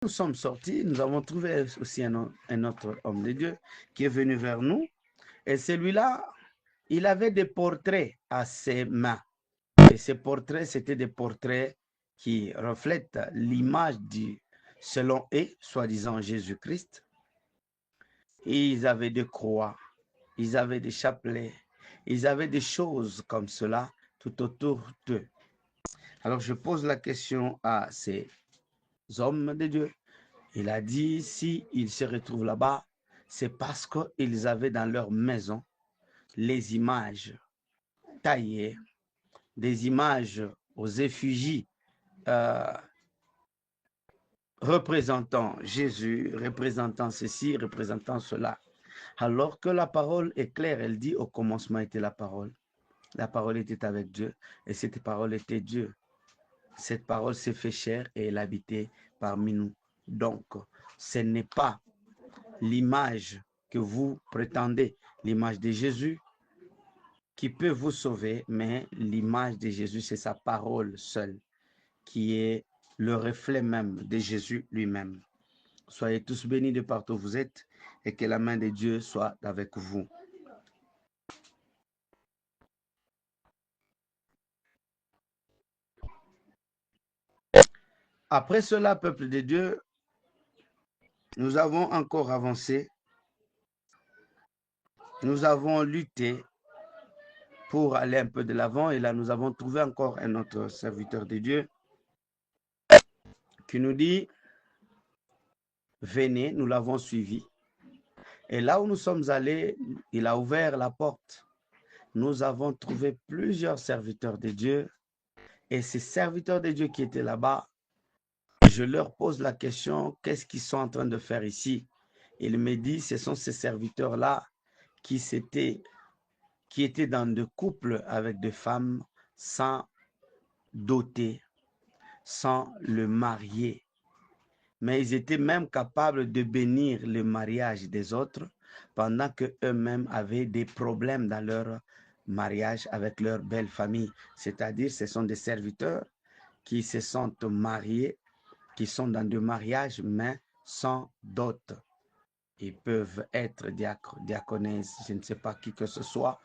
nous sommes sortis, nous avons trouvé aussi un autre homme de Dieu qui est venu vers nous. Et celui-là, il avait des portraits à ses mains. Et ces portraits, c'était des portraits qui reflètent l'image du, selon eux, soi-disant Jésus-Christ. Ils avaient des croix, ils avaient des chapelets, ils avaient des choses comme cela tout autour d'eux. Alors je pose la question à ces hommes de Dieu. Il a dit, s'ils se retrouvent là-bas, c'est parce qu'ils avaient dans leur maison les images taillées, des images aux effigies représentant Jésus, représentant ceci, représentant cela. Alors que la parole est claire, elle dit au commencement était la parole. La parole était avec Dieu et cette parole était Dieu. Cette parole s'est fait chair et elle habitait parmi nous. Donc, ce n'est pas l'image que vous prétendez, l'image de Jésus qui peut vous sauver, mais l'image de Jésus, c'est sa parole seule qui est le reflet même de Jésus lui-même. Soyez tous bénis de partout où vous êtes et que la main de Dieu soit avec vous. Après cela, peuple de Dieu, nous avons encore avancé. Nous avons lutté pour aller un peu de l'avant et là, nous avons trouvé encore un autre serviteur de Dieu qui nous dit, venez, nous l'avons suivi. Et là où nous sommes allés, il a ouvert la porte. Nous avons trouvé plusieurs serviteurs de Dieu et ces serviteurs de Dieu qui étaient là-bas, je leur pose la question, qu'est-ce qu'ils sont en train de faire ici? Il me dit, ce sont ces serviteurs-là qui étaient dans des couples avec des femmes sans doter, sans le marier. Mais ils étaient même capables de bénir le mariage des autres pendant qu'eux-mêmes avaient des problèmes dans leur mariage avec leur belle famille. C'est-à-dire, ce sont des serviteurs qui se sont mariés, qui sont dans des mariages, mais sans dot. Ils peuvent être diaconesses, je ne sais pas qui que ce soit,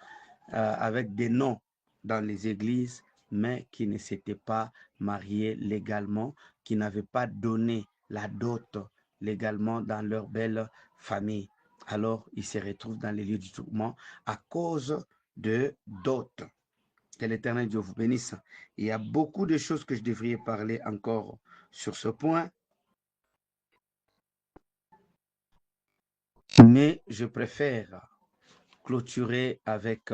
avec des noms dans les églises, mais qui ne s'étaient pas mariés légalement, qui n'avaient pas donné la dot légalement dans leur belle famille. Alors, ils se retrouvent dans les lieux du tourment à cause de dot. Que l'Éternel Dieu vous bénisse. Il y a beaucoup de choses que je devrais parler encore sur ce point, mais je préfère clôturer avec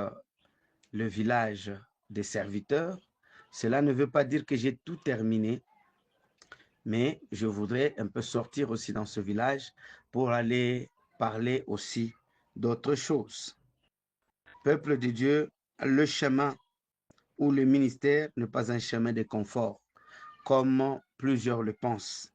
le village des serviteurs. Cela ne veut pas dire que j'ai tout terminé, mais je voudrais un peu sortir aussi dans ce village pour aller parler aussi d'autres choses. Peuple de Dieu, le chemin ou le ministère n'est pas un chemin de confort, comme plusieurs le pensent,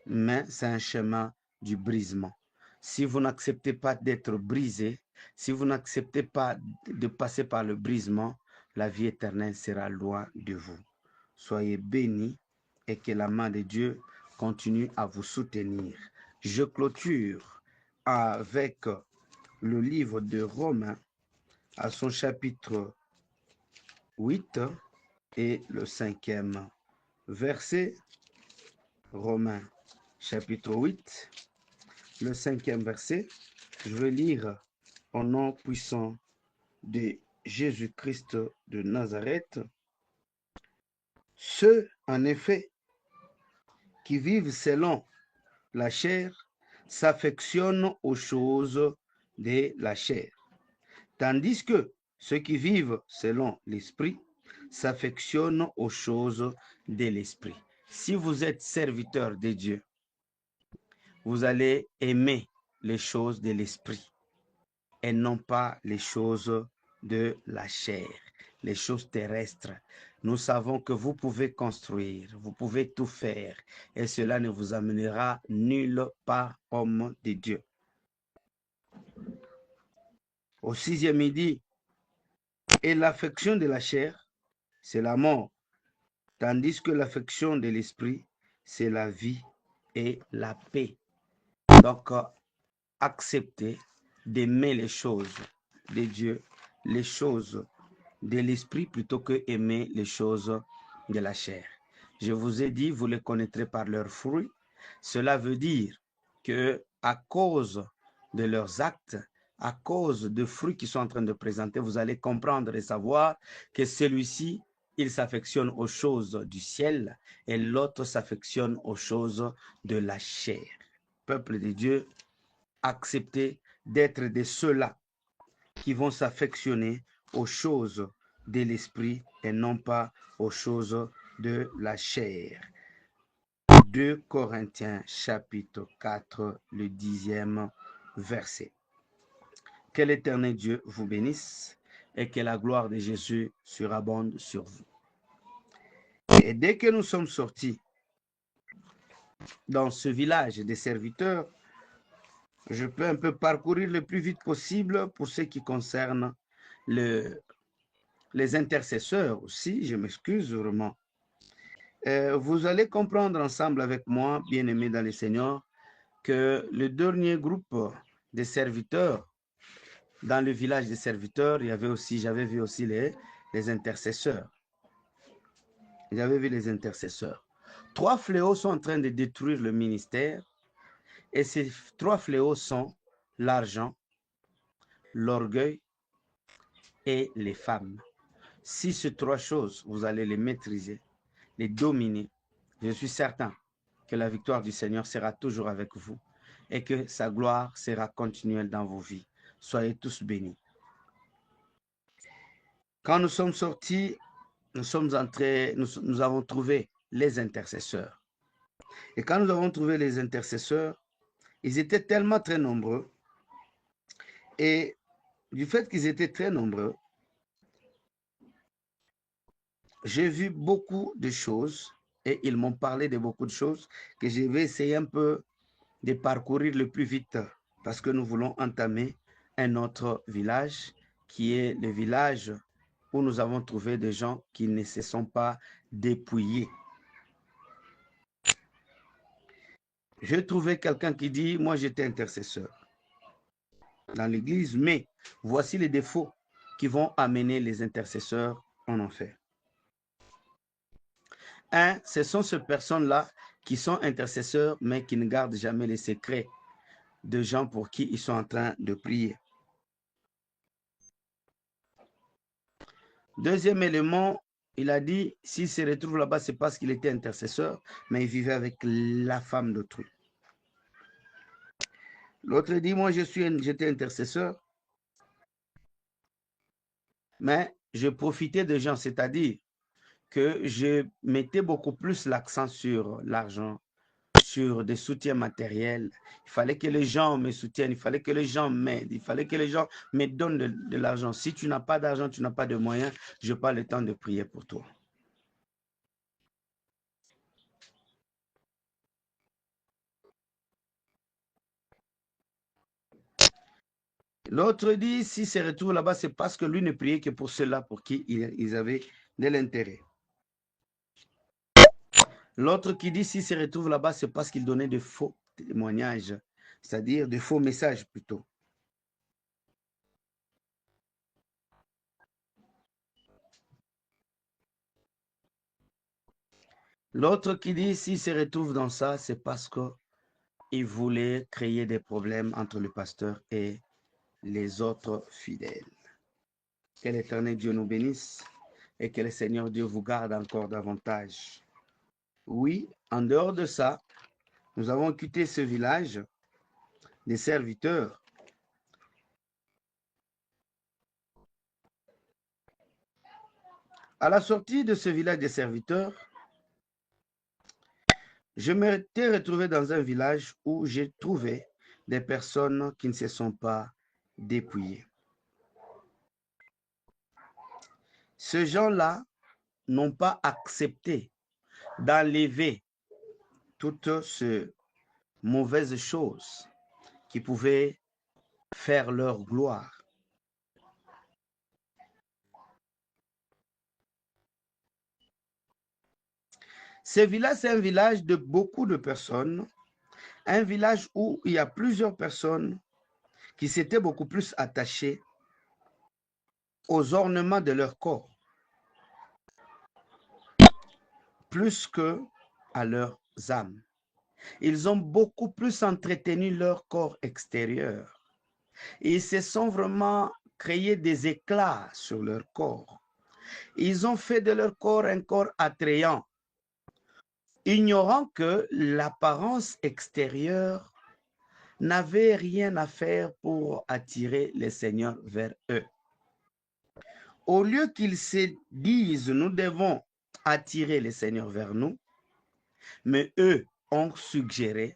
mais c'est un chemin du brisement. Si vous n'acceptez pas d'être brisé, si vous n'acceptez pas de passer par le brisement, la vie éternelle sera loin de vous. Soyez bénis et que la main de Dieu continue à vous soutenir. Je clôture avec le livre de Romains à son chapitre 8 et le 5e verset. Romains chapitre 8, le 5e verset. Je vais lire au nom puissant de Jésus-Christ de Nazareth. Ceux, en effet, qui vivent selon la chair s'affectionnent aux choses de la chair, tandis que ceux qui vivent selon l'esprit s'affectionnent aux choses de l'esprit. Si vous êtes serviteur de Dieu, vous allez aimer les choses de l'esprit et non pas les choses de la chair, les choses terrestres. Nous savons que vous pouvez construire, vous pouvez tout faire et cela ne vous amènera nulle part, homme de Dieu. Au 6e midi, et l'affection de la chair, c'est la mort, tandis que l'affection de l'esprit, c'est la vie et la paix. Donc, acceptez d'aimer les choses de Dieu, les choses de l'esprit plutôt que aimer les choses de la chair. Je vous ai dit, vous les connaîtrez par leurs fruits. Cela veut dire que à cause de leurs actes, à cause de fruits qu'ils sont en train de présenter, vous allez comprendre et savoir que celui-ci, il s'affectionne aux choses du ciel et l'autre s'affectionne aux choses de la chair. Peuple de Dieu, acceptez d'être de ceux-là qui vont s'affectionner aux choses de l'esprit et non pas aux choses de la chair. 2 Corinthiens chapitre 4, le 10e verset. Que l'Éternel Dieu vous bénisse et que la gloire de Jésus surabonde sur vous. Et dès que nous sommes sortis dans ce village des serviteurs, je peux un peu parcourir le plus vite possible pour ce qui concerne les intercesseurs aussi, je m'excuse vraiment. Vous allez comprendre ensemble avec moi, bien-aimés dans le Seigneur, que le dernier groupe de serviteurs, dans le village des serviteurs, j'avais vu aussi les intercesseurs. J'avais vu les intercesseurs. 3 fléaux sont en train de détruire le ministère. Et ces 3 fléaux sont l'argent, l'orgueil et les femmes. Si ces 3 choses, vous allez les maîtriser, les dominer, je suis certain que la victoire du Seigneur sera toujours avec vous et que sa gloire sera continuelle dans vos vies. Soyez tous bénis. Quand nous sommes sortis, nous avons trouvé les intercesseurs. Et quand nous avons trouvé les intercesseurs, ils étaient tellement très nombreux. Et du fait qu'ils étaient très nombreux, j'ai vu beaucoup de choses et ils m'ont parlé de beaucoup de choses que je vais essayer un peu de parcourir le plus vite parce que nous voulons entamer un autre village qui est le village où nous avons trouvé des gens qui ne se sont pas dépouillés. J'ai trouvé quelqu'un qui dit, moi j'étais intercesseur dans l'église, mais voici les défauts qui vont amener les intercesseurs en enfer. 1, ce sont ces personnes-là qui sont intercesseurs, mais qui ne gardent jamais les secrets de gens pour qui ils sont en train de prier. Deuxième élément, il a dit, s'il se retrouve là-bas, c'est parce qu'il était intercesseur, mais il vivait avec la femme d'autrui. L'autre dit, moi j'étais intercesseur, mais je profitais de gens, c'est-à-dire que je mettais beaucoup plus l'accent sur l'argent, sur des soutiens matériels. Il fallait que les gens me soutiennent, il fallait que les gens m'aident, il fallait que les gens me donnent de l'argent. Si tu n'as pas d'argent, tu n'as pas de moyens, je n'ai pas le temps de prier pour toi. L'autre dit, si se retrouve là-bas, c'est parce que lui ne priait que pour ceux-là pour qui ils avaient de l'intérêt. L'autre qui dit, si se retrouve là-bas, c'est parce qu'il donnait de faux témoignages, c'est-à-dire de faux messages plutôt. L'autre qui dit, s'il se retrouve dans ça, c'est parce qu'il voulait créer des problèmes entre le pasteur et les autres fidèles. Que l'Éternel Dieu nous bénisse et que le Seigneur Dieu vous garde encore davantage. Oui, en dehors de ça, nous avons quitté ce village des serviteurs. À la sortie de ce village des serviteurs, je m'étais retrouvé dans un village où j'ai trouvé des personnes qui ne se sont pas dépouillées. Ces gens-là n'ont pas accepté d'enlever toutes ces mauvaises choses qui pouvaient faire leur gloire. Ce village, c'est un village de beaucoup de personnes, un village où il y a plusieurs personnes qui s'étaient beaucoup plus attachées aux ornements de leur corps, plus que à leurs âmes. Ils ont beaucoup plus entretenu leur corps extérieur. Ils se sont vraiment créés des éclats sur leur corps. Ils ont fait de leur corps un corps attrayant, ignorant que l'apparence extérieure n'avait rien à faire pour attirer les seigneurs vers eux. Au lieu qu'ils se disent, nous devons attirer les seigneurs vers nous, mais eux ont suggéré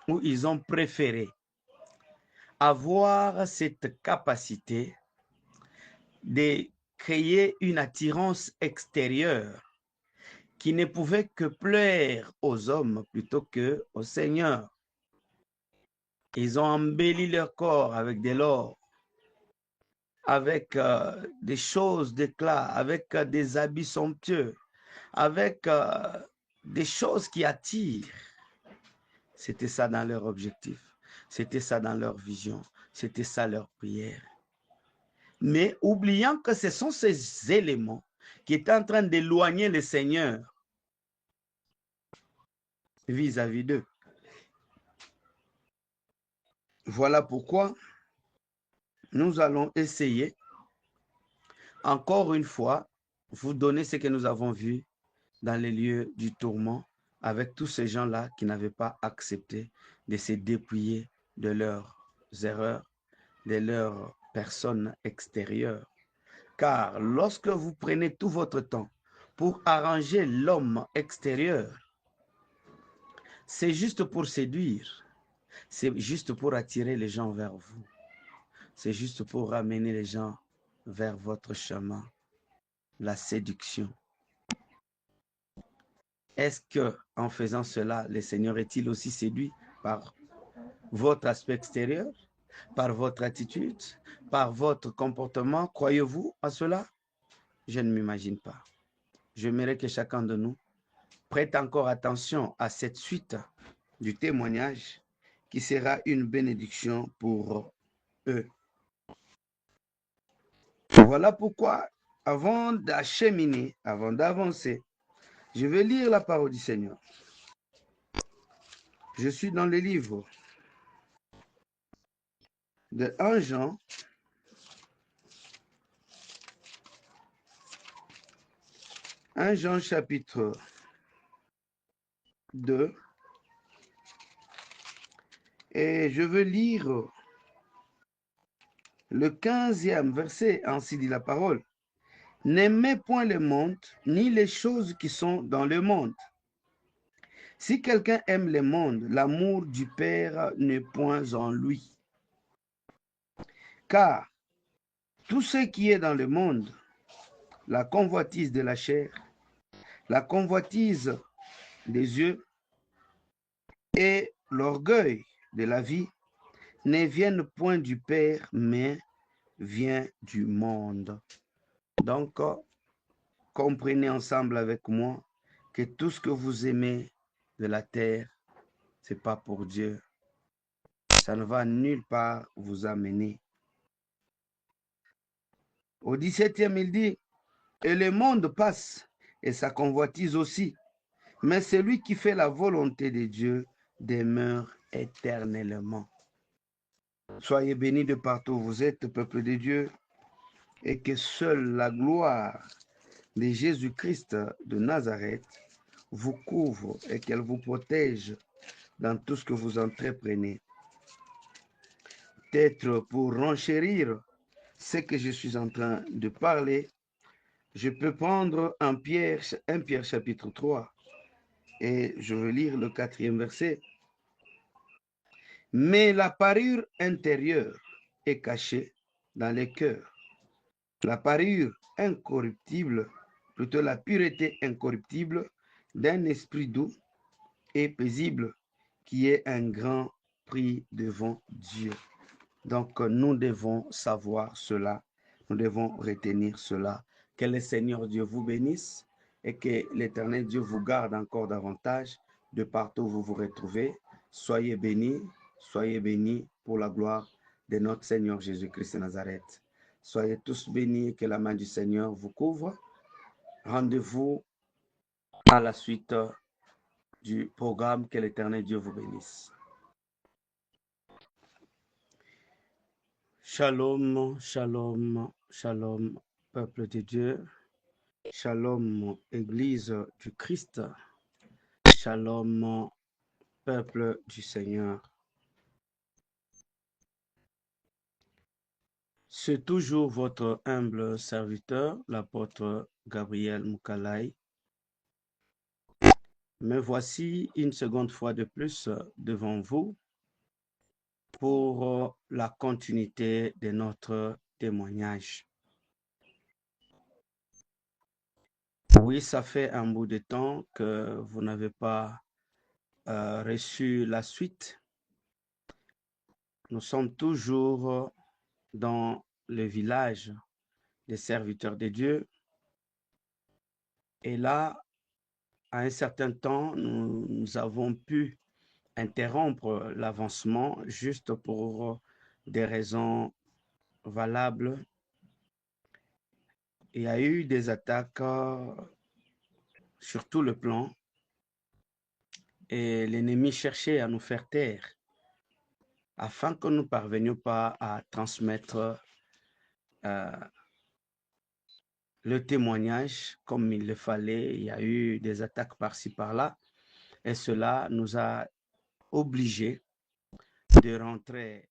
ou ils ont préféré avoir cette capacité de créer une attirance extérieure qui ne pouvait que plaire aux hommes plutôt qu'au Seigneur. Ils ont embelli leur corps avec de l'or, avec des choses d'éclat, avec des habits somptueux, avec des choses qui attirent. C'était ça dans leur objectif, c'était ça dans leur vision, c'était ça leur prière. Mais oubliant que ce sont ces éléments qui étaient en train d'éloigner le Seigneur vis-à-vis d'eux. Voilà pourquoi nous allons essayer, encore une fois, vous donner ce que nous avons vu dans les lieux du tourment avec tous ces gens-là qui n'avaient pas accepté de se dépouiller de leurs erreurs, de leurs personnes extérieures. Car lorsque vous prenez tout votre temps pour arranger l'homme extérieur, c'est juste pour séduire, c'est juste pour attirer les gens vers vous, c'est juste pour ramener les gens vers votre chemin, la séduction. Est-ce que en faisant cela, le Seigneur est-il aussi séduit par votre aspect extérieur, par votre attitude, par votre comportement? Croyez-vous à cela? Je ne m'imagine pas. J'aimerais que chacun de nous prête encore attention à cette suite du témoignage qui sera une bénédiction pour eux. Voilà pourquoi, avant d'acheminer, avant d'avancer, je vais lire la parole du Seigneur. Je suis dans le livre de 1 Jean, chapitre 2, et je veux lire le 15e verset, ainsi dit la parole. N'aimez point le monde, ni les choses qui sont dans le monde. Si quelqu'un aime le monde, l'amour du Père n'est point en lui. Car tout ce qui est dans le monde, la convoitise de la chair, la convoitise des yeux et l'orgueil de la vie, ne viennent point du Père, mais vient du monde. Donc, comprenez ensemble avec moi que tout ce que vous aimez de la terre, ce n'est pas pour Dieu. Ça ne va nulle part vous amener. Au 17e, il dit, et le monde passe, et sa convoitise aussi, mais celui qui fait la volonté de Dieu demeure éternellement. Soyez bénis de partout où vous êtes, peuple de Dieu, et que seule la gloire de Jésus-Christ de Nazareth vous couvre et qu'elle vous protège dans tout ce que vous entreprenez. Peut-être pour renchérir ce que je suis en train de parler, je peux prendre 1 Pierre chapitre 3 et je veux lire le 4e verset. Mais la parure intérieure est cachée dans les cœurs. La parure incorruptible, plutôt la pureté incorruptible d'un esprit doux et paisible qui est un grand prix devant Dieu. Donc nous devons savoir cela, nous devons retenir cela. Que le Seigneur Dieu vous bénisse et que l'Éternel Dieu vous garde encore davantage de partout où vous vous retrouvez. Soyez bénis pour la gloire de notre Seigneur Jésus-Christ de Nazareth. Soyez tous bénis et que la main du Seigneur vous couvre. Rendez-vous à la suite du programme. Que l'Éternel Dieu vous bénisse. Shalom, shalom, shalom, peuple de Dieu. Shalom, Église du Christ. Shalom, peuple du Seigneur. C'est toujours votre humble serviteur, l'apôtre Gabriel Mukalai. Me voici une seconde fois de plus devant vous pour la continuité de notre témoignage. Oui, ça fait un bout de temps que vous n'avez pas reçu la suite. Nous sommes toujours dans le village des serviteurs de Dieu. Et là, à un certain temps, nous avons pu interrompre l'avancement juste pour des raisons valables. Il y a eu des attaques sur tout le plan et l'ennemi cherchait à nous faire taire afin que nous ne parvenions pas à transmettre le témoignage comme il le fallait. Il y a eu des attaques par-ci par-là et cela nous a obligés de rentrer